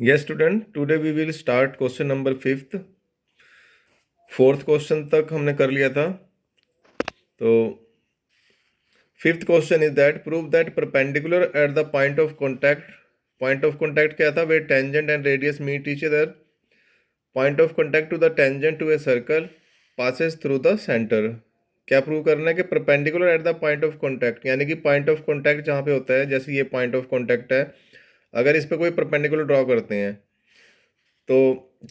Yes, student. Today we will start question number fifth. Fourth question तक हमने कर लिया था. तो fifth question is that prove that perpendicular at the point of contact. Point of contact क्या था? Where tangent and radius meet each other. Point of contact to the tangent to a circle passes through the centre. क्या prove करना है कि perpendicular at the point of contact, यानी कि point of contact जहाँ पे होता है, जैसे ये पॉइंट ऑफ कॉन्टैक्ट है, अगर इस पर कोई परपेंडिकुलर ड्रॉ करते हैं तो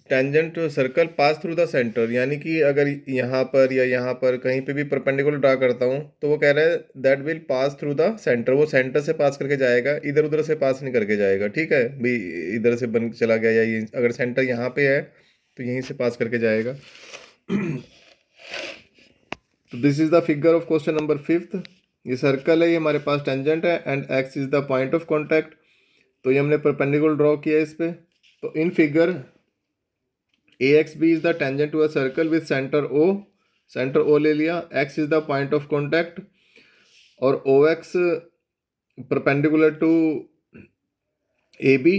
tangent circle pass through the centre, यानी कि अगर यहाँ पर या यहाँ पर कहीं पे भी परपेंडिकुलर ड्रा करता हूँ तो वो कह रहा है that will pass through the centre. वो सेंटर से पास करके जाएगा, इधर उधर से पास नहीं करके जाएगा. ठीक है भाई, इधर से बन के चला गया या ये अगर सेंटर यहाँ पे है तो यहीं से पास करके जाएगा. तो this is the figure of question number fifth. ये सर्कल है, ये हमारे पास टेंजेंट है and x is the point of contact. तो ये हमने परपेंडिकुलर ड्रॉ किया है इस पे. तो in figure AXB is the tangent to a circle with center O. Centre O ले लिया. X is the point of contact और OX perpendicular to AB.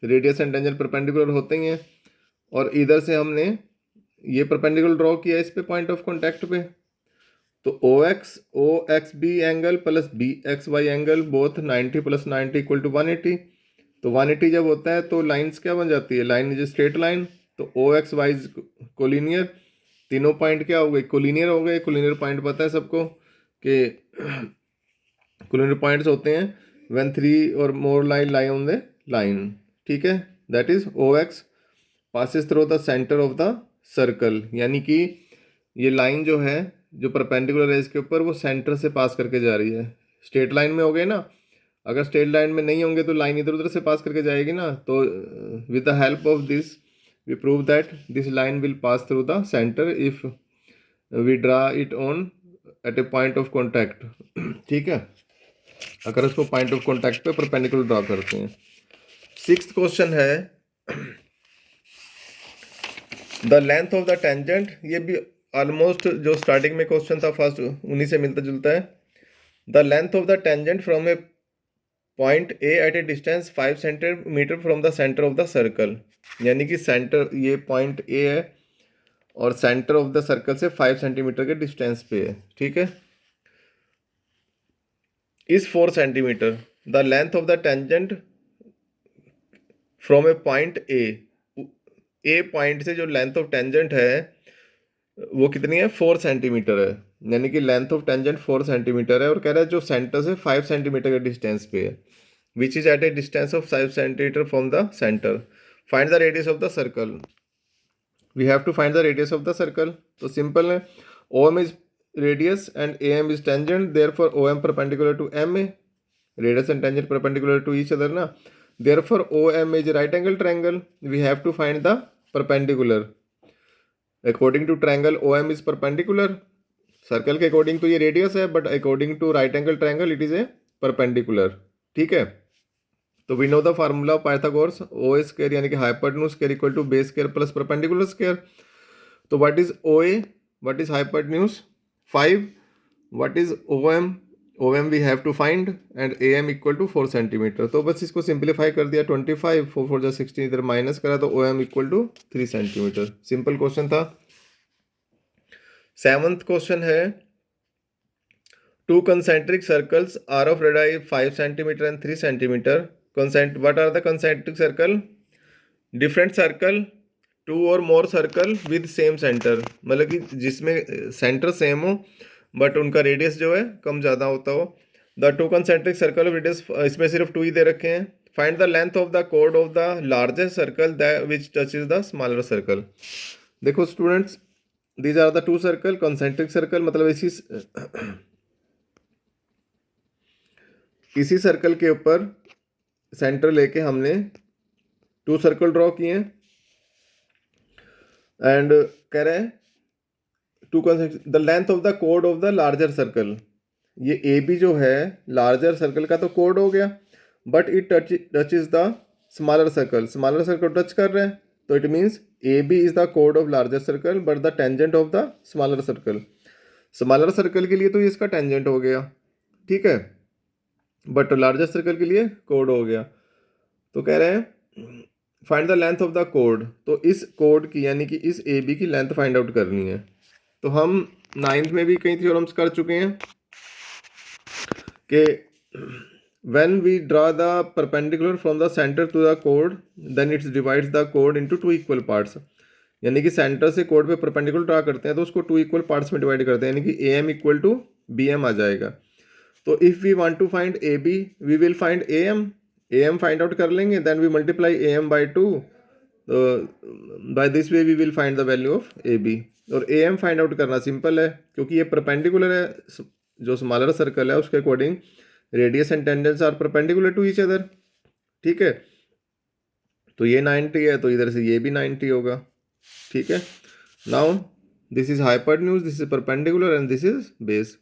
Radius and tangent perpendicular होते ही हैं. और इधर से हमने ये परपेंडिकुलर ड्रॉ किया इस पे पॉइंट ऑफ कॉन्टैक्ट पे. तो OXB angle plus BXY angle both 90 plus 90 equal to 180. तो 180 जब होता है तो लाइन्स क्या बन जाती है? Line is straight line. तो OXY इज कोलिनियर. तीनों पॉइंट क्या हो गए? कोलिनियर हो गए. कोलिनियर पॉइंट पता है सबको कि कोलिनियर पॉइंट्स होते हैं व्हेन 3 और more line lie on the line. ठीक है, that is OX passes through the centre of the circle, यानी कि ये लाइन जो है जो परपेंडिकुलर है इसके ऊपर, वो सेंटर से पास करके जा रही है. स्ट्रेट लाइन में हो गए ना. अगर स्ट्रेट लाइन में नहीं होंगे तो लाइन इधर उधर से पास करके जाएगी ना. तो with the help of this we prove that this line will pass through the centre if we draw it on at a point of contact. ठीक है, अगर उसको पॉइंट ऑफ कॉन्टैक्ट पे परपेंडिकुलर ड्रा करते हैं. सिक्स्थ क्वेश्चन है the length of the tangent. ये भी ऑलमोस्ट जो स्टार्टिंग में क्वेश्चन था फर्स्ट उन्हीं से मिलता जुलता है. The length of the tangent from a point A at a distance 5 centimetre from the centre of the circle, यानी कि सेंटर ये पॉइंट ए है और सेंटर ऑफ द सर्कल से 5 सेंटीमीटर के डिस्टेंस पे है. ठीक है, is 4 centimetre. The length of the tangent from a point A point से जो लेंथ ऑफ टेंजेंट है वो कितनी है? 4 सेंटीमीटर है, यानी कि लेंथ ऑफ टेंजेंट 4 सेंटीमीटर है. और कह रहा है जो सेंटर से 5 सेंटीमीटर के डिस्टेंस पे है, which is at a distance of 5 centimetre from the centre. Find the radius of the circle. We have to find the radius of the circle. तो सिंपल है, OM is radius and AM is tangent, therefore OM perpendicular to MA. Radius and tangent perpendicular to each other ना. Therefore OM is right angle triangle. We have to find the perpendicular. According to triangle OM is perpendicular. Circle के according तो ये radius है, but according to right angle triangle it is a perpendicular. ठीक है, तो we know the formula of Pythagoras. O A square यानी कि hypotenuse square equal to base square plus perpendicular square. तो what is OA, what is hypotenuse? 5. What is OM? OM we have to find and AM equal to 4 centimetre. तो बस इसको simplify कर दिया. 25 4 4 जा 16, इधर माइनस करा तो OM equal to 3 centimetre. Simple question था. सेवंथ क्वेश्चन है two concentric circles are of radii 5 centimetre and 3 centimetre. What are the concentric circle? Different circle, 2 और more circle with same centre, मतलब कि जिसमें सेंटर सेम हो but उनका radius जो है कम ज़्यादा होता हो. The two concentric circle of radius, इसमें सिर्फ 2 ही दे रखे हैं. Find the length of the कोड of the largest circle which touches the smaller circle. देखो students, these are the 2 circle. Concentric circle मतलब इसी सर्कल के ऊपर सेंटर लेके हमने 2 सर्कल ड्रॉ किए हैं. एंड कह रहे हैं to the length of the कोड ऑफ द लार्जर सर्कल. ये AB जो है लार्जर सर्कल का तो कोड हो गया, but it touches the smaller circle. Smaller circle touch कर रहे हैं, तो it means AB is the कोड of larger circle but the tangent of the smaller circle. Smaller circle के लिए तो इसका टेंजेंट हो गया, ठीक है, बट लार्जर सर्कल के लिए कोड हो गया. तो कह रहे हैं find the length of the code, तो इस कोड की यानी कि इस ए बी की लेंथ फाइंड आउट करनी है। तो हम 9th में भी कई थ्योरम्स कर चुके हैं कि when we draw the perpendicular from the center to the chord then it divides the chord into two equal parts, यानी कि सेंटर से कोड पे परपेंडिकुलर ड्रा करते हैं तो उसको टू इक्वल पार्ट्स में डिवाइड करते हैं, यानी कि A M equal to B M आ जाएगा। तो if we want to find A B we will find A M find out कर लेंगे, then we multiply A M by two, तो by this way we will find the value of A B. और A M find out करना simple है क्योंकि ये perpendicular है, जो स्मॉलर सर्कल है उसके according radius and tangents are perpendicular to each other. ठीक है, तो ये 90 है तो इधर से ये भी 90 होगा। ठीक है, now this is hypotenuse, this is perpendicular and this is base.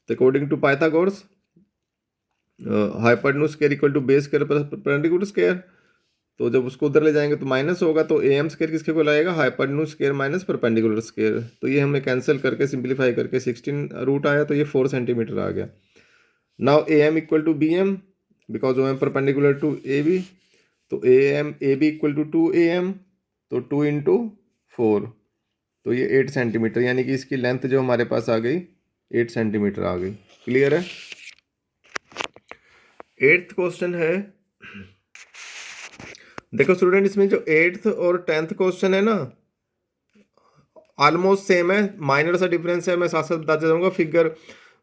तो according to Pythagoras hypotenuse square equal to base square plus perpendicular square, तो जब उसको उधर ले जाएंगे तो माइनस होगा, तो ए एम स्क्वायर किसके को लाएगा, hypotenuse square minus perpendicular square. तो ये हमने कैंसिल करके सिंप्लीफाई करके 16 रूट आया, तो ये 4 सेंटीमीटर आ गया। Now A M equal to B M because O M perpendicular to A B, तो A B equal to 2am, तो 2 इंटू 4, तो ये 8 सेंटीमीटर, यानी कि इसकी लेंथ जो हमारे पास आ गई 8 सेंटीमीटर आ गई। क्लियर है। 8th क्वेश्चन है, देखो स्टूडेंट इसमें जो 8th और 10th क्वेश्चन है ना ऑलमोस्ट सेम है, माइनर सा डिफरेंस है, मैं साथ साथ बताते जाऊंगा, फिगर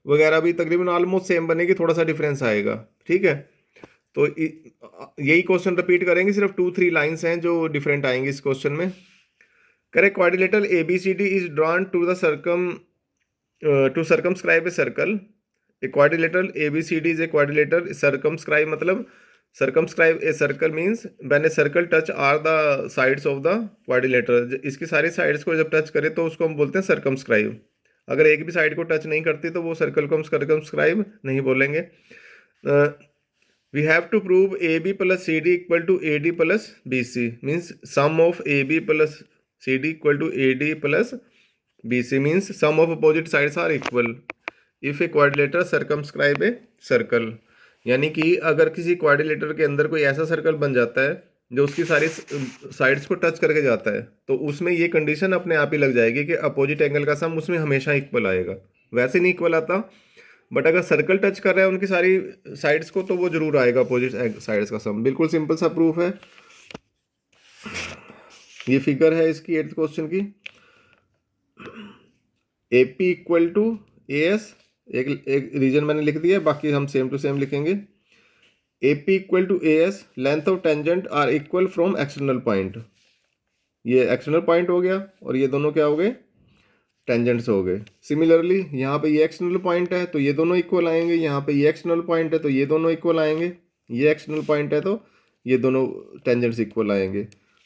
वगैरह भी तकरीबन ऑलमोस्ट सेम बनेगी, थोड़ा सा डिफरेंस आएगा। ठीक है, तो यही क्वेश्चन रिपीट करेंगे, सिर्फ 2-3 लाइंस हैं जो डिफरेंट आएंगी इस क्वेश्चन में। Correct quadrilateral A B C D is drawn to the to circumscribe a circle. A quadrilateral A B C D is a quadrilateral, circumscribe मतलब circumscribe a circle means when a circle touch are the sides of the quadrilateral, इसकी सारी sides को जब touch करे तो उसको हम बोलते हैं सर्कमस्क्राइब। अगर एक भी साइड को टच नहीं करती तो वो सर्कल को हम सर्कमस्क्राइब नहीं बोलेंगे। We have to prove AB plus CD equal to AD plus BC, means sum of AB plus CD equal to AD plus BC, means sum of opposite sides are equal if a quadrilateral circumscribe a circle, यानी कि अगर किसी quadrilateral के अंदर कोई ऐसा circle बन जाता है जो उसकी सारी साइड्स को टच करके जाता है तो उसमें ये कंडीशन अपने आप ही लग जाएगी कि अपोजिट एंगल का सम उसमें हमेशा इक्वल आएगा। वैसे नहीं इक्वल आता, बट अगर सर्कल टच कर रहा है उनकी सारी साइड्स को तो वो जरूर आएगा अपोजिट साइड्स का सम। बिल्कुल सिंपल सा प्रूफ है, ये फिगर है इसकी 8th क्वेश्चन की। A P equal to A S, एक रीजन मैंने लिख दिया, बाकी हम सेम टू सेम लिखेंगे। A P equal to A S, length of tangent are equal from external point, ये एक्सटर्नल पॉइंट हो गया और ये दोनों क्या हो गए, टेंजेंट्स हो गए। सिमिलरली यहाँ पे ये एक्सटर्नल पॉइंट है तो ये दोनों इक्वल आएंगे, यहाँ पे ये एक्सटर्नल पॉइंट है तो ये दोनों इक्वल आएंगे, ये एक्सटर्नल पॉइंट है तो ये दोनों टेंजेंट्स इक्वल आएंगे।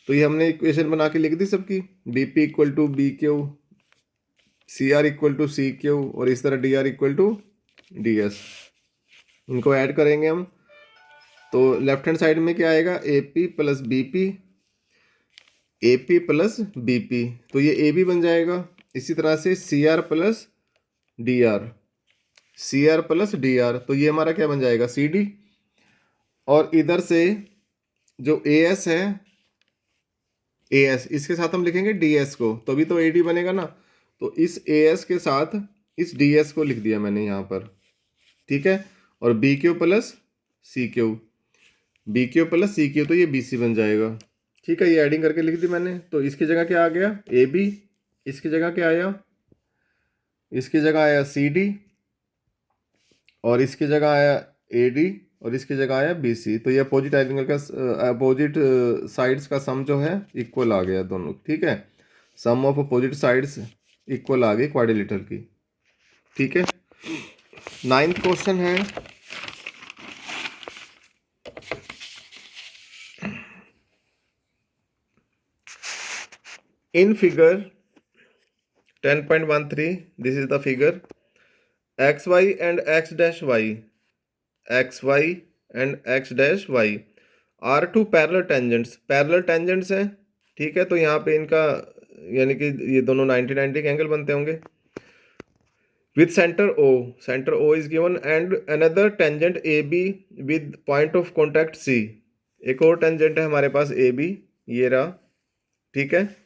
तो ये हमने इक्वेशन बना के लिख दी सबकी, B P equal to B Q, C R equal to C Q और इस तरह D R equal to D S. इनको ऐड करेंगे हम तो लेफ्ट हैंड साइड में क्या आएगा, A P plus B P, A P plus B P, तो ये ए बी बन जाएगा। इसी तरह से C R plus D R, C R plus D R, तो ये हमारा क्या बन जाएगा, सी डी। और इधर से जो ए एस है, ए एस इसके साथ हम लिखेंगे डी एस को, तो अभी तो ए डी बनेगा ना, तो इस ए एस के साथ इस डी एस को लिख दिया मैंने यहाँ पर। ठीक है, और B Q plus C Q, B Q plus C Q, तो ये बी सी बन जाएगा। ठीक है, ये एडिंग करके लिख दी मैंने। तो इसकी जगह क्या आ गया, ए बी, इसकी जगह क्या आया, इसकी जगह आया सी डी, और इसकी जगह आया ए डी, और इसकी जगह आया बी सी। तो ये अपोजिट एंगल का अपोजिट साइड्स का सम जो है इक्वल आ गया दोनों। ठीक है, सम ऑफ अपोजिट साइड्स इक्वल आ गई क्वाड्रिलेटर की। ठीक है, 9th क्वेश्चन है, in figure 10.13 this is the figure xy and x dash y, xy and x dash y are two parallel tangents हैं। ठीक है, तो यहाँ पे इनका यानी कि ये दोनों 90-90 के एंगल बनते होंगे। with center O is given and another tangent AB with point of contact C, एक और टेंजेंट है हमारे पास AB ये रहा, ठीक है,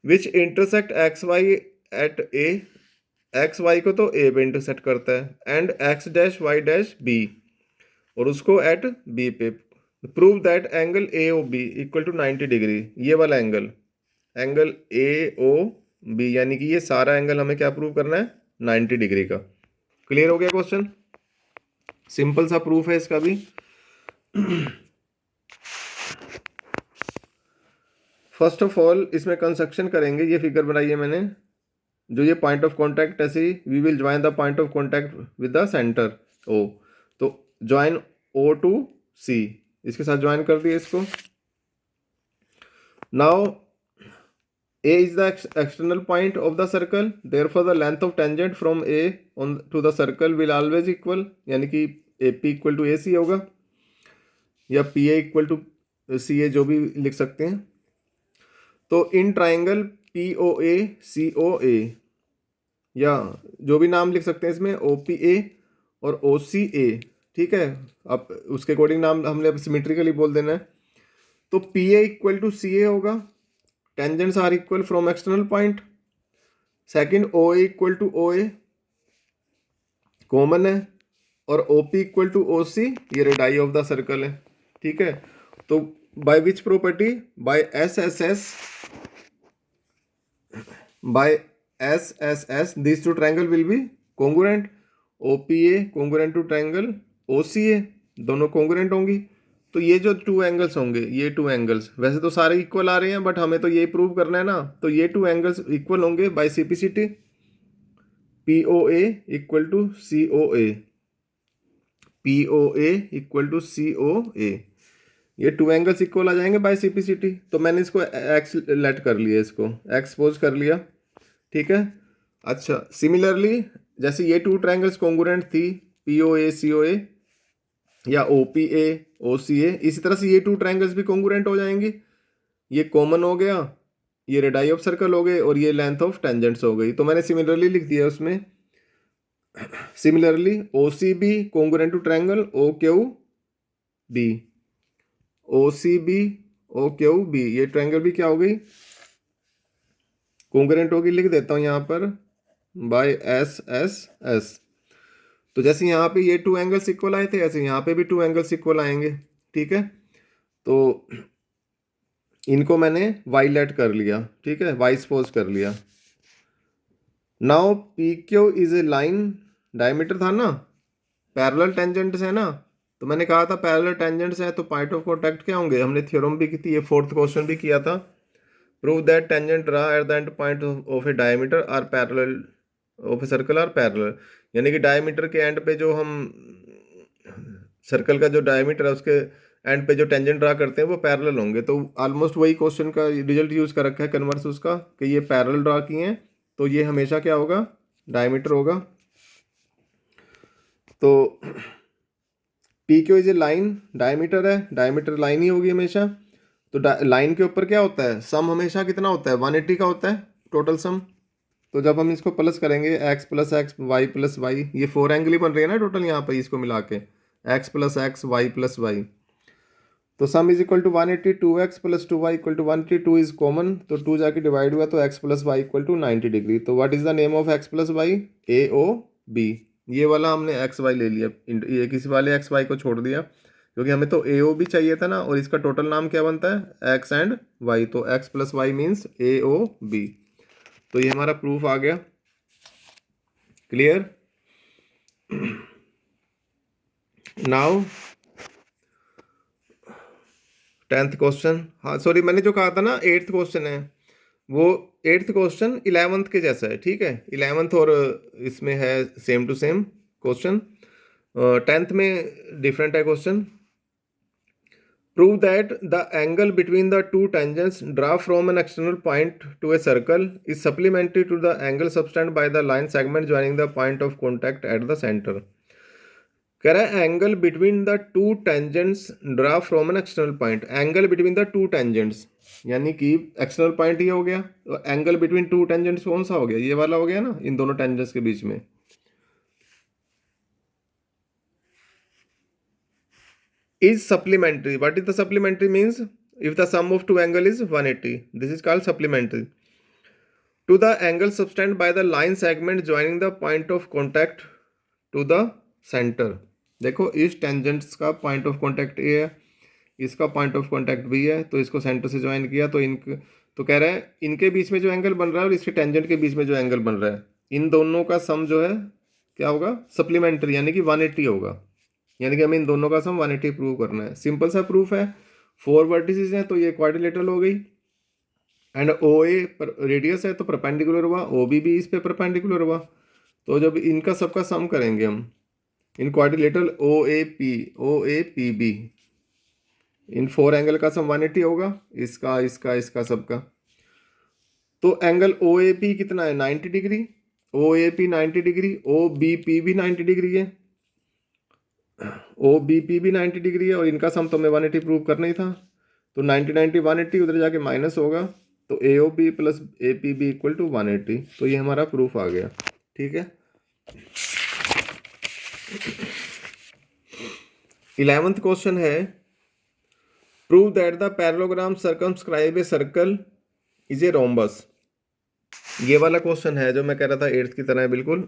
which intersect x y at A, x y को तो ए पे इंटरसेक्ट करता है, and x dash y dash B, और उसको एट बी पे। Prove that angle A O B equal to 90 degree, ये वाला angle, angle A O B, यानी कि ये सारा एंगल हमें क्या प्रूव करना है, 90 डिग्री का। क्लियर हो गया क्वेश्चन, सिंपल सा प्रूफ है इसका भी। फर्स्ट ऑफ ऑल इसमें कंस्ट्रक्शन करेंगे, ये फिगर बनाई है मैंने, जो ये पॉइंट ऑफ कॉन्टैक्ट, ऐसे ही we will join the point of contact with the centre O, तो ज्वाइन ओ टू सी, इसके साथ ज्वाइन कर दिए इसको। Now A is the external point of the circle, therefore the length of tangent from A on to the circle will always equal, यानी कि AP equal to AC होगा, या PA equal to CA, जो भी लिख सकते हैं। तो इन ट्राइंगल POA COA, या जो भी नाम लिख सकते हैं इसमें, OPA और OCA, ठीक है, अब उसके अकॉर्डिंग नाम हमने सिमेट्रिकली बोल देना है। तो PA इक्वल टू CA होगा, tangents are equal from external point. Second OA equal to OA common है, और OP इक्वल टू OC, ये रेडाई ऑफ द सर्कल है, ठीक है। तो by which property, by SSS these two triangle will be congruent, OPA congruent to triangle OCA, दोनों congruent होंगी। तो ये जो टू एंगल्स होंगे, ये टू एंगल्स वैसे तो सारे इक्वल आ रहे हैं, बट हमें तो ये प्रूव करना है ना, तो ये टू एंगल्स इक्वल होंगे by simplicity, POA equal to COA, POA equal to COA, ये टू एंगल्स इक्वल आ जाएंगे बाय सिंप्लिसिटी। तो मैंने इसको एक्स लेट कर लिया, इसको एक्सपोज कर लिया, ठीक है। अच्छा, सिमिलरली जैसे ये टू ट्रायंगल्स कॉन्ग्रुएंट थी, POA COA या OPA OCA, इसी तरह से ये टू ट्रायंगल्स भी कॉन्ग्रुएंट हो जाएंगी। ये कॉमन हो गया, ये रेडाई ऑफ सर्कल हो गए, और ये लेंथ ऑफ टेंजेंट्स हो गई। तो मैंने सिमिलरली लिख दिया उसमें, similarly OCB congruent to triangle OQB, OCB OQB, ये ट्रायंगल भी क्या हो गई, कॉन्ग्रुएंट होगी। लिख देता हूँ यहाँ पर बाय SSS। तो जैसे यहाँ पे ये टू एंगल्स इक्वल आए थे, ऐसे यहाँ पे भी टू एंगल्स इक्वल आएंगे, ठीक है। तो इनको मैंने वाई लेट कर लिया, ठीक है, वाई सपोज कर लिया। Now PQ is a line, diameter था ना, पैरेलल टेंजेंट्स है ना, तो मैंने कहा था पैरेलल टेंजेंट्स है तो पॉइंट ऑफ कॉन्टैक्ट क्या होंगे, हमने थ्योरम भी की थी, ये फोर्थ क्वेश्चन भी किया था। Prove that tangent draw at the end point of a diameter are parallel of a circle are parallel, यानी कि डायमीटर के एंड पे जो हम सर्कल का जो डायमीटर है उसके एंड पे जो टेंजेंट ड्रा करते हैं वो पैरेलल होंगे। तो ऑलमोस्ट वही क्वेश्चन का रिजल्ट यूज कर रखा है कन्वर्स उसका, कि ये पैरेलल ड्रा किए हैं, तो ये हमेशा क्या होगा, डायमीटर होगा। तो PQ is a line, diameter है, डायमीटर लाइन ही होगी हमेशा। तो लाइन के ऊपर क्या होता है, सम हमेशा कितना होता है, 180 का होता है टोटल सम। तो जब हम इसको प्लस करेंगे x plus x y plus y, ये फोर एंगल ही बन रही है ना टोटल यहाँ पर, इसको मिला के x plus x y plus y, तो sum is equal to 180, 2x plus 2y equal to 180, 2 इज कॉमन तो 2 जाके डिवाइड हुआ, तो x plus y equal to 90 degree. तो what is the name of x plus y, AOB। ये वाला हमने एक्स वाई ले लिया, ये किसी वाले एक्स वाई को छोड़ दिया, क्योंकि हमें तो AOB चाहिए था ना, और इसका टोटल नाम क्या बनता है, एक्स एंड वाई, तो x plus y means AOB। तो ये हमारा प्रूफ आ गया, क्लियर। नाउ 10th क्वेश्चन, हाँ सॉरी मैंने जो कहा था ना 8th क्वेश्चन है, वो 8th क्वेश्चन 11th के जैसा है, ठीक है, 11th और इसमें है same to same question, 10th में डिफरेंट है question. Prove that the angle between the two tangents draw from an external point to a circle is supplementary to the angle subtend by the line segment joining the point of contact at the centre. कह रहा है angle between the two tangents draw from an external point, angle between the two tangents यानी कि external point ये हो गया, तो angle between two tangents कौन सा हो गया, ये वाला हो गया ना, इन दोनों टेंजेंट्स के बीच में। Is supplementary, what is the supplementary means, if the sum of two angle is 180. This is called supplementary. To the angle subtended by the line segment joining the point of contact to the center. देखो इस tangents का point of contact ए है, इसका point of contact B है, तो इसको centre से join किया तो तो कह रहे हैं इनके बीच में जो एंगल बन रहा है और इसके टेंजेंट के बीच में जो एंगल बन रहा है, इन दोनों का सम जो है क्या होगा, सप्लीमेंट्री, यानी कि 180 होगा। यानी कि हमें इन दोनों का सम 180 प्रूव करना है। सिंपल सा प्रूफ है, 4 वर्टिसेस हैं तो ये क्वाड्रिलेटरल हो गई, एंड ओ ए रेडियस है तो परपेंडिकुलर हुआ, ओ बी भी इस पे परपेंडिकुलर हुआ। तो जब इनका सबका सम करेंगे हम इन quadrilateral O A P B, इन 4 एंगल का सम 180 होगा, इसका इसका इसका सबका। तो एंगल ओ ए पी कितना है, 90 degree, O A P 90 degree, O B P भी 90 डिग्री है, ओ बी पी भी 90 डिग्री है, और इनका सम तो हमें 180 प्रूव करना ही था। तो 90 90 180 उधर जाके माइनस होगा, तो A O B plus A P B equal to 180। तो ये हमारा प्रूफ आ गया। ठीक है। 11th क्वेश्चन है, prove that the parallelogram circumscribe a circle is a rhombus. ये वाला क्वेश्चन है जो मैं कह रहा था 8th की तरह है बिल्कुल।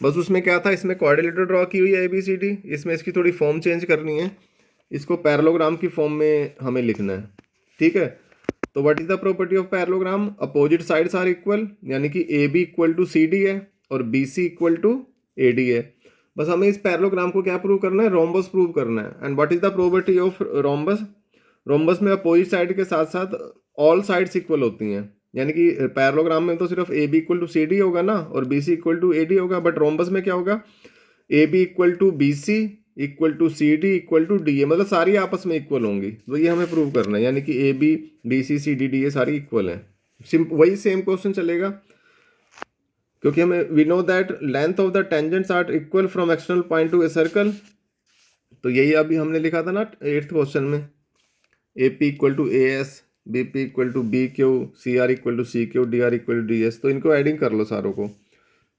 बस उसमें क्या था, इसमें क्वाड्रिलेटर ड्रॉ की हुई है ABCD, इसमें इसकी थोड़ी फॉर्म चेंज करनी है, इसको पैरेललोग्राम की फॉर्म में हमें लिखना है। ठीक है। तो what is the property of parallelogram, opposite sides are equal, यानी कि AB इक्वल टू CD है और BC इक्वल टू AD है। बस हमें इस पैरेललोग्राम को क्या प्रूव करना है, रोम्बस प्रूव करना है। And what is the property of rhombus, rhombus में अपोजिट साइड के साथ साथ ऑल साइड्स इक्वल होती हैं, यानी कि पैरेललोग्राम में तो सिर्फ AB इक्वल टू CD होगा ना और BC इक्वल टू AD होगा, बट रोम्बस में क्या होगा, AB equal to BC equal to CD equal to DA, मतलब सारी आपस में इक्वल होंगी। तो ये हमें प्रूव करना है, यानी कि AB BC CD DA सारी इक्वल हैं। वही सेम क्वेश्चन चलेगा, क्योंकि हमें we know that length of the tangents are equal from external point to a circle. तो यही अभी हमने लिखा था ना 8th क्वेश्चन में, AP equal to AS, BP equal to BQ, CR equal to CQ, DR equal to DS। तो इनको एडिंग कर लो सारों को,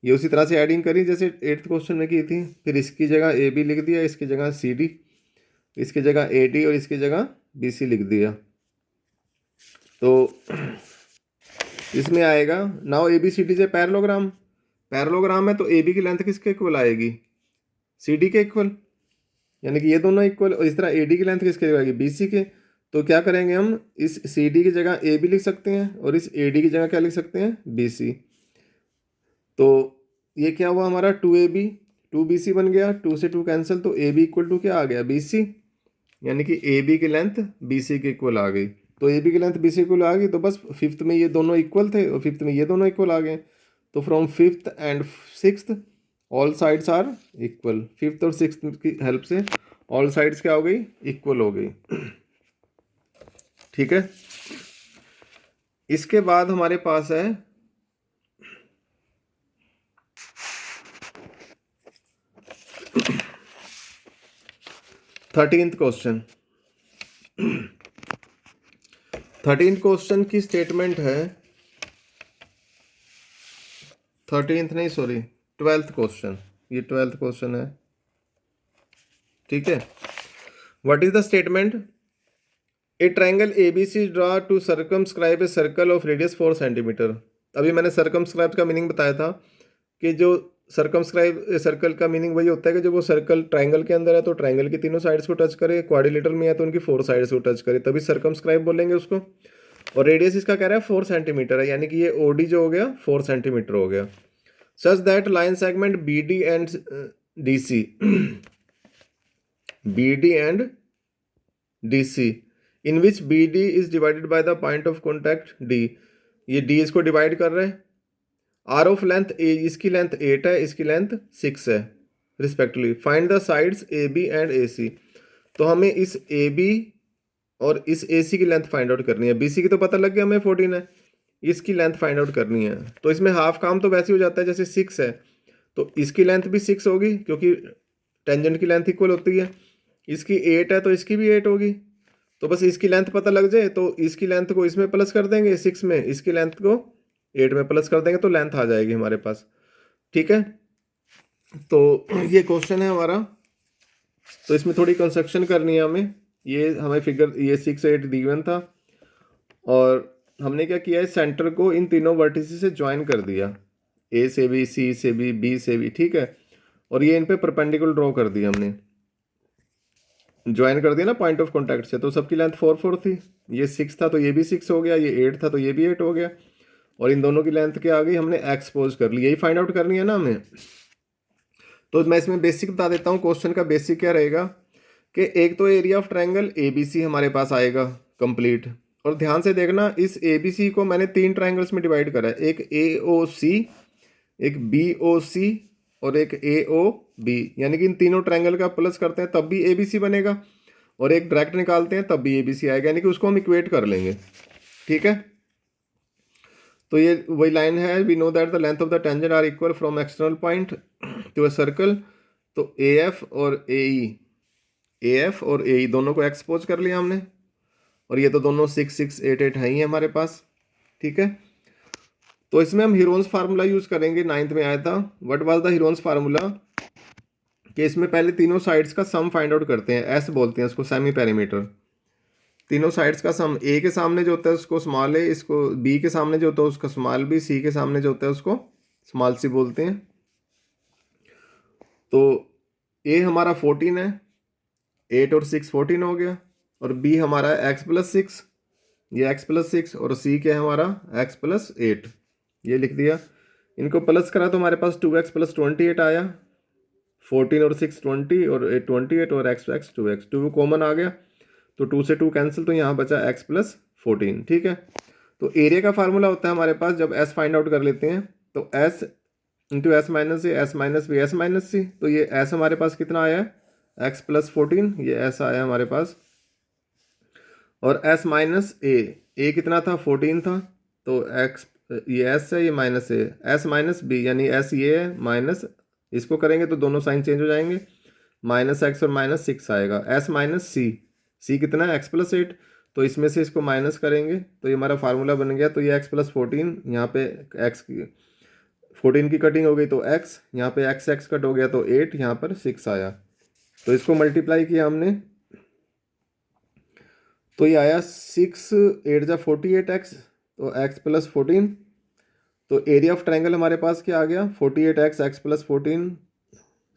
ये उसी तरह से एडिंग करी जैसे 8th क्वेश्चन में की थी। फिर इसकी जगह AB लिख दिया, इसकी जगह CD, इसकी जगह AD और इसकी जगह BC लिख दिया। तो इसमें आएगा नाउ ABCD से पैरेललोग्राम, पैरेललोग्राम है तो AB की लेंथ किसके इक्वल आएगी, CD के इक्वल, यानी कि ये दोनों इक्वल। और इस तरह AD की लेंथ किसके आएगी, BC के। तो क्या करेंगे हम, इस CD की जगह AB लिख सकते हैं और इस AD की जगह क्या लिख सकते हैं, BC। तो ये क्या हुआ हमारा 2AB 2BC बन गया, 2 से 2 कैंसिल, तो AB इक्वल टू क्या आ गया, BC, यानी कि AB की लेंथ BC के इक्वल आ गई। तो AB की लेंथ BC इक्वल आ गई, तो बस 5th में ये दोनों इक्वल थे और 5th में ये दोनों इक्वल आ गए। तो from 5th and 6th all sides are equal. 5th और 6th की हेल्प से ऑल साइड्स क्या हो गई, इक्वल हो गई। ठीक है। इसके बाद हमारे पास है 13th क्वेश्चन। 13th क्वेश्चन की स्टेटमेंट है, 13th नहीं सॉरी 12th क्वेश्चन, ये 12th क्वेश्चन है। ठीक है। What is the statement, a triangle ABC draw to circumscribe a circle of radius 4 centimetre. अभी मैंने सर्कमस्क्राइब का मीनिंग बताया था कि जो सर्कमस्क्राइब सर्कल का मीनिंग वही होता है कि जब वो सर्कल ट्रायंगल के अंदर है तो ट्रायंगल की तीनों साइड्स को टच करे, क्वाड्रिलेटरल में है तो उनकी 4 साइड्स को टच करे, तभी सर्कमस्क्राइब बोलेंगे उसको। और रेडियस इसका कह रहा है 4 सेंटीमीटर है, यानी कि ये OD जो हो गया 4 सेंटीमीटर हो गया। Such that line segment BD and DC BD and DC in which BD is divided by the point of contact D, ये D इसको डिवाइड कर रहे हैं। आर ऑफ लेंथ ए, इसकी लेंथ 8 है, इसकी लेंथ 6 है respectively. Find the sides AB and AC। तो हमें इस AB और इस AC की लेंथ फाइंड आउट करनी है। BC की तो पता लग गया हमें 14 है, इसकी लेंथ फाइंड आउट करनी है। तो इसमें हाफ काम तो वैसे ही हो जाता है जैसे 6 है, तो इसकी लेंथ भी 6 होगी क्योंकि टेंजेंट की लेंथ इक्वल होती है। इसकी 8 है तो इसकी भी 8 होगी। तो बस इसकी लेंथ पता लग जाए तो इसकी लेंथ को इसमें प्लस कर देंगे 6 में, इसकी लेंथ को 8 में प्लस कर देंगे तो लेंथ आ जाएगी हमारे पास। ठीक है। तो ये क्वेश्चन है हमारा। तो इसमें थोड़ी कंस्ट्रक्शन करनी है हमें। ये हमें फिगर ये 6 8 गिवन था और हमने क्या किया है, सेंटर को इन तीनों वर्टिसेस से ज्वाइन कर दिया, ए से भी, सी से भी, बी से भी, ठीक है। और ये इन पे परपेंडिकुलर ड्रॉ कर दिया हमने, ज्वाइन कर दिया ना पॉइंट ऑफ कॉन्टैक्ट से। तो सबकी लेंथ 4 4 थी, ये 6 था तो ये भी 6 हो गया, ये 8 था तो ये भी 8 हो गया, और इन दोनों की लेंथ क्या आ गई, हमने एक्सपोज कर ली। यही फाइंड आउट करनी है ना हमें। तो मैं इसमें बेसिक बता देता हूँ, क्वेश्चन का बेसिक क्या रहेगा कि एक तो area of triangle A B C हमारे पास आएगा कंप्लीट। और ध्यान से देखना, इस ए बी सी को मैंने 3 ट्रायंगल्स में डिवाइड करा है, एक ए ओ सी, एक बी ओ सी और एक ए ओ बी, यानी कि इन तीनों ट्रायंगल का प्लस करते हैं तब भी ए बी सी बनेगा, और एक डायरेक्ट निकालते हैं तब भी ए बी सी आएगा, यानी कि उसको हम इक्वेट कर लेंगे, ठीक है। तो ये वही लाइन है, we know that the length of the tangent are equal from external point to a circle. तो ए एफ और ए एफ और ए दोनों को एक्सपोज कर लिया हमने, और ये तो दोनों 6 6 8 8 है ही हमारे पास, ठीक है। तो इसमें हम हीरोन्स फार्मूला यूज करेंगे, 9th में आया था। What was the Heron's formula, कि इसमें पहले तीनों साइड्स का सम फाइंड आउट करते हैं, एस बोलते हैं उसको, सेमी पेरीमीटर। तीनों साइड्स का सम, ए के सामने जो होता है उसको स्मॉल ए, इसको बी के सामने जो होता है उसका स्मॉल बी, सी के सामने जो होता है उसको स्मॉल सी बोलते हैं। तो ए हमारा 14 है, 8 और 6 14 हो गया, और बी हमारा एक्स प्लस 6, ये एक्स प्लस 6, और सी क्या है हमारा एक्स प्लस 8, ये लिख दिया। इनको प्लस करा तो हमारे पास 2x प्लस 28 आया, 14 और 6 20 और 8 28, और एक्स एक्स 2x 2 कॉमन आ गया, तो 2 से 2 कैंसिल, तो यहाँ बचा x प्लस 14, ठीक है। तो एरिया का फार्मूला होता है हमारे पास, जब s फाइंड आउट कर लेते हैं तो s into s minus a, s minus b, s minus c. तो ये s हमारे पास कितना आया है x प्लस 14, ये s आया हमारे पास, और s माइनस ए कितना था 14 था, तो x ये s है, ये माइनस ए, s माइनस बी यानी s ये है माइनस, इसको करेंगे तो दोनों साइन चेंज हो जाएंगे, माइनस एक्स और माइनस 6 आएगा, s माइनस सी कितना है x प्लस 8, तो इसमें से इसको माइनस करेंगे तो ये हमारा फार्मूला बन गया। तो ये x प्लस 14, यहाँ पे x की 14 की कटिंग हो गई तो x, यहाँ पे x कट हो गया तो 8, यहाँ पर 6 आया। तो इसको मल्टीप्लाई किया हमने, तो ये आया 6 8 जा 48x, तो x प्लस 14। तो एरिया ऑफ ट्रायंगल हमारे पास क्या आ गया, 48x x plus 14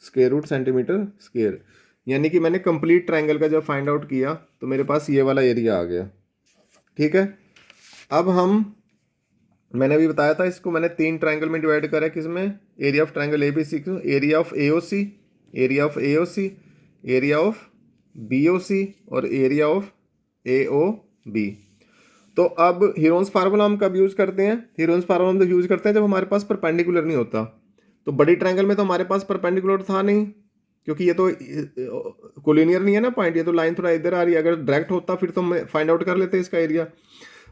square root centimetre square, यानी कि मैंने कंप्लीट ट्रायंगल का जब फाइंड आउट किया तो मेरे पास ये वाला एरिया आ गया, ठीक है। अब मैंने अभी बताया था, इसको मैंने 3 ट्रायंगल में डिवाइड करा है, किसमें, area of triangle A B C को, area of A O C, area of A O C, area of B O C, और area of A O B. तो अब हीरोन्स फार्मूला हम कब यूज़ करते हैं, हीरोन्स फार्मूला हम तो यूज़ करते हैं जब हमारे पास परपेंडिकुलर नहीं होता। तो बड़ी ट्रायंगल में तो हमारे पास परपेंडिकुलर था नहीं, क्योंकि ये तो कोलिनियर नहीं है ना पॉइंट, ये तो लाइन थोड़ा इधर आ रही है, अगर डायरेक्ट होता फिर तो हम फाइंड आउट कर लेते इसका एरिया।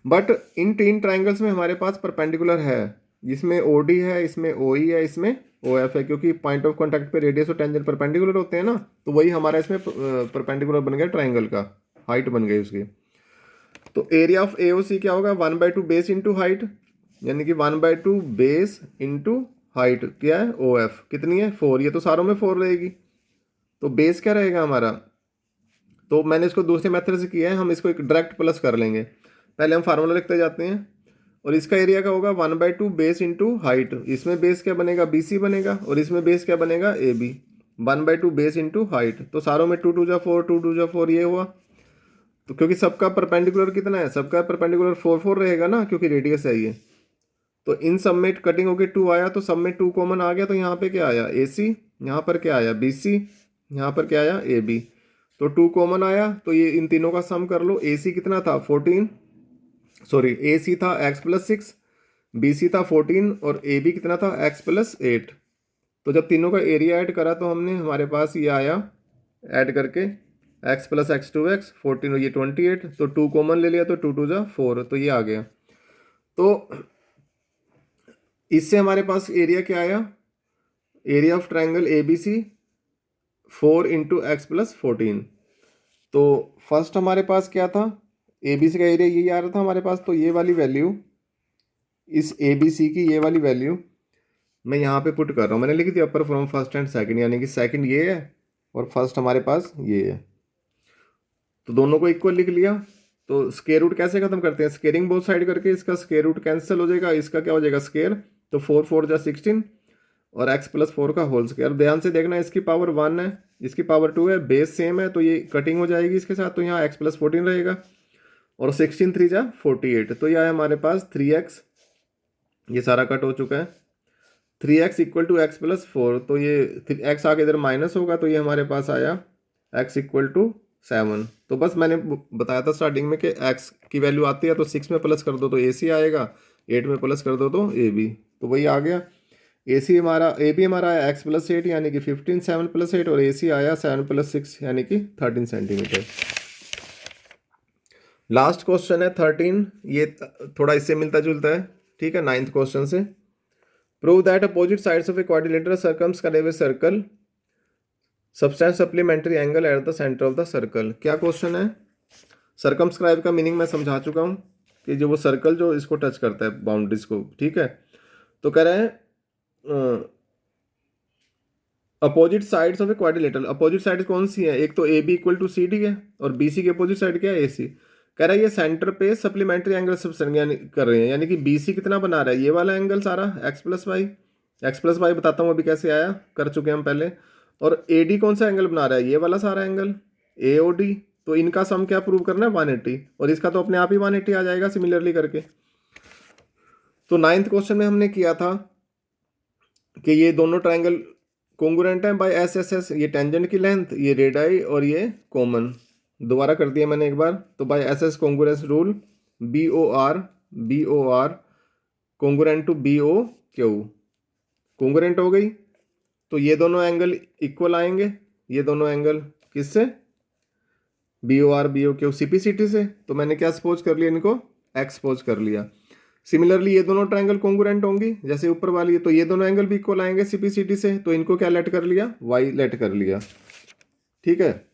बट इन 3 ट्रायंगल्स में हमारे पास परपेंडिकुलर है, जिसमें ओ डी है, इसमें ओ ई है, इसमें ओ एफ है, क्योंकि पॉइंट ऑफ कॉन्टैक्ट पे रेडियस और टेंजेंट परपेंडिकुलर होते हैं ना, तो वही हमारा इसमें परपेंडिकुलर बन गया ट्रायंगल का, हाइट बन गई उसकी। तो एरिया ऑफ ए ओ सी क्या होगा, 1/2 बेस इंटू हाइट, यानी कि 1/2 बेस इंटू हाइट क्या है ओ एफ, कितनी है 4, ये तो सारों में 4 रहेगी, तो बेस क्या रहेगा हमारा। तो मैंने इसको दूसरे मेथड से किया है, हम इसको एक डायरेक्ट प्लस कर लेंगे, पहले हम फार्मूला लिखते जाते हैं, और इसका एरिया क्या होगा 1/2 बेस इंटू हाइट, इसमें बेस क्या बनेगा बी सी बनेगा, और इसमें बेस क्या बनेगा A B, 1/2 base into height, तो सारों में 2 2 जा 4, 2 2 जा 4 ये हुआ। तो क्योंकि सबका परपेंडिकुलर कितना है, सबका परपेंडिकुलर 4 4 रहेगा ना, क्योंकि रेडियस है ये, तो इन सब में कटिंग होके 2 आया, तो सब में 2 कॉमन आ गया, तो यहाँ पे क्या आया ए सी, यहाँ पर क्या आया बी सी, यहाँ पर क्या आया ए बी, तो 2 कॉमन आया, तो ये इन तीनों का सम कर लो, ए सी कितना था 14, सॉरी ए सी था एक्स प्लस 6, बी सी था 14, और ए बी कितना था एक्स प्लस 8। तो जब तीनों का एरिया ऐड करा तो हमने हमारे पास ये आया, ऐड करके एक्स प्लस एक्स 2x 14 और ये 28, तो 2 कॉमन ले लिया तो 2 2 जा 4, तो ये आ गया। तो इससे हमारे पास एरिया क्या आया, area of triangle A B C 4 into x plus 14। तो फर्स्ट हमारे पास क्या था, ए बी सी का एरिया यही आ रहा था हमारे पास, तो ये वाली वैल्यू, इस ए बी सी की ये वाली वैल्यू मैं यहाँ पे पुट कर रहा हूँ, मैंने लिख दिया अपर फ्रॉम फर्स्ट एंड सेकंड, यानी कि सेकंड ये है और फर्स्ट हमारे पास ये है। तो दोनों को इक्वल लिख लिया। तो स्क्वायर रूट कैसे खत्म करते हैं, स्केयरिंग बोथ साइड करके, इसका स्क्वायर रूट कैंसिल हो जाएगा, इसका क्या हो जाएगा स्क्वायर, तो 4 4 जा 16 और x प्लस 4 का होल स्क्वायर। ध्यान से देखना, इसकी पावर 1 है, इसकी पावर 2 है, बेस सेम है, तो ये कटिंग हो जाएगी इसके साथ, तो यहाँ x प्लस 14 रहेगा और 16 3 जा 48, तो यह है हमारे पास 3x, ये सारा कट हो चुका है। 3x equal to x plus 4, तो ये x आगे इधर माइनस होगा, तो ये हमारे पास आया x इक्वल टू 7। तो बस मैंने बताया था स्टार्टिंग में कि x की वैल्यू आती है तो 6 में प्लस कर दो तो AC आएगा, 8 में प्लस कर दो तो AB, तो वही आ गया। AB हमारा आया x प्लस 8 यानी कि 15, 7 प्लस 8, और AC आया 7 प्लस 6 यानी कि 13 सेंटीमीटर। लास्ट क्वेश्चन है 13, ये थोड़ा इससे मिलता जुलता है, ठीक है, 9th क्वेश्चन से। Prove that opposite sides of a quadrilateral circumscribe a circle substance supplementary angle eight the centre of the circle. क्या क्वेश्चन है, सर्कमस्क्राइब का मीनिंग मैं समझा चुका हूँ कि जो वो सर्कल जो इसको टच करता है बाउंड्रीज को, ठीक है। तो कह रहे हैं opposite sides of a quadrilateral, opposite side कौन सी है, एक तो A B equal to C D है और बी सी की अपोजिट साइड क्या है, ए सी। कह रहा है ये सेंटर पे सप्लीमेंट्री एंगल कर रहे हैं, यानी कि बी सी कितना बना रहा है, ये वाला एंगल सारा एक्स प्लस वाई बताता हूँ अभी कैसे आया, कर चुके हैं हम पहले। और ए डी कौन सा एंगल बना रहा है, ये वाला सारा एंगल ए ओ डी, तो इनका सम क्या प्रूव करना है 180, और इसका तो अपने आप ही 180 आ जाएगा सिमिलरली करके। तो 9th क्वेश्चन में हमने किया था कि ये दोनों ट्रायंगल कोंगुरेंट है बाय एस एस एस, ये टेंजेंट की लेंथ, ये रेडाई और ये कॉमन, दोबारा कर दिया मैंने एक बार। तो by S S congruence rule B O R congruent to B O Q, congruent हो गई, तो ये दोनों एंगल इक्वल आएंगे, ये दोनों एंगल किससे, बी ओ क्यू सीपीसीटी से, तो मैंने क्या सपोज कर लिया, इनको एक्स सपोज कर लिया। सिमिलरली ये दोनों ट्रायंगल कॉन्ग्रुएंट होंगी जैसे ऊपर वाली है, तो ये दोनों एंगल भी इक्वल आएंगे सीपीसीटी से, तो इनको क्या लेट कर लिया, वाई लेट कर लिया, ठीक है।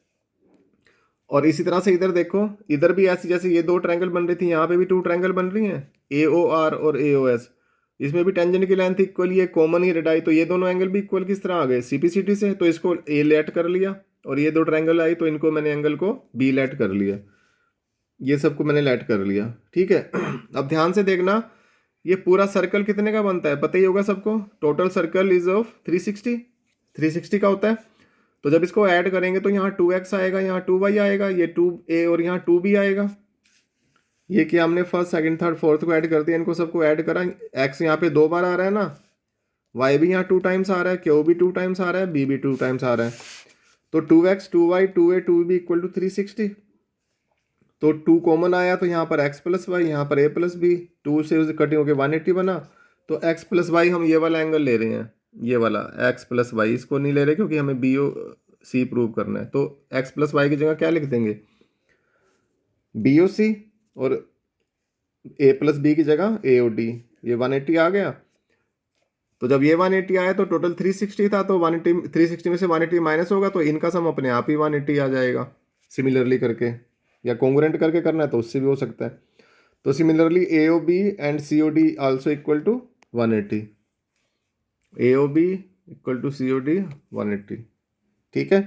और इसी तरह से इधर देखो, इधर भी ऐसी जैसे ये दो ट्रायंगल बन रही थी, यहाँ पे भी 2 ट्रायंगल बन रही हैं, ए ओ आर और ए ओ एस, इसमें भी टेंजेंट की लेंथ इक्वल, ये कॉमन ही रेडाई, तो ये दोनों एंगल भी इक्वल किस तरह आ गए, सीपीसीटी से, तो इसको ए लेट कर लिया, और ये दो ट्रायंगल आई तो इनको मैंने एंगल को बी लेट कर लिया, ये सबको मैंने लेट कर लिया, ठीक है। अब ध्यान से देखना, ये पूरा सर्कल कितने का बनता है पता ही होगा सबको, टोटल सर्कल इज ऑफ 360 का होता है। तो जब इसको ऐड करेंगे तो यहाँ 2x आएगा, यहाँ 2y आएगा, ये 2a और यहाँ 2b आएगा। ये कि हमने फर्स्ट सेकंड थर्ड फोर्थ को ऐड कर दिया, इनको सबको ऐड करा, x यहाँ पे 2 बार आ रहा है ना, y भी यहाँ 2 टाइम्स आ रहा है, q भी 2 टाइम्स आ रहा है, b भी 2 टाइम्स आ रहा है, तो 2x 2y 2a 2b equal to 360। तो 2 कॉमन आया तो यहाँ पर x प्लस वाई, यहाँ पर a प्लस बी, 2 से कटिंग होकर 180 बना, तो x प्लस वाई हम ये वाला एंगल ले रहे हैं, ये वाला x प्लस वाई, इसको नहीं ले रहे क्योंकि हमें बी ओ सी प्रूव करना है, तो x प्लस वाई की जगह क्या लिख देंगे, बी ओ सी, और a प्लस बी की जगह ए ओ डी, ये 180 आ गया। तो जब ये 180 आया तो टोटल 360 था, तो 180 360 में से 180 माइनस होगा, तो इनका सम अपने आप ही 180 आ जाएगा सिमिलरली करके, या कॉन्ग्रुएंट करके करना है तो उससे भी हो सकता है। तो similarly A O B and C O D also equal to 180, A O B equal to C O D 180, ठीक है।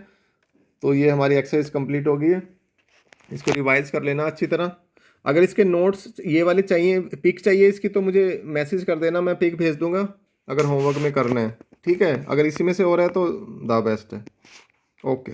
तो ये हमारी एक्सरसाइज कंप्लीट हो गई है, इसको रिवाइज कर लेना अच्छी तरह। अगर इसके नोट्स ये वाले चाहिए, पिक चाहिए इसकी, तो मुझे मैसेज कर देना, मैं पिक भेज दूंगा अगर होमवर्क में करना है, ठीक है। अगर इसी में से हो रहा है तो द बेस्ट है, ओके।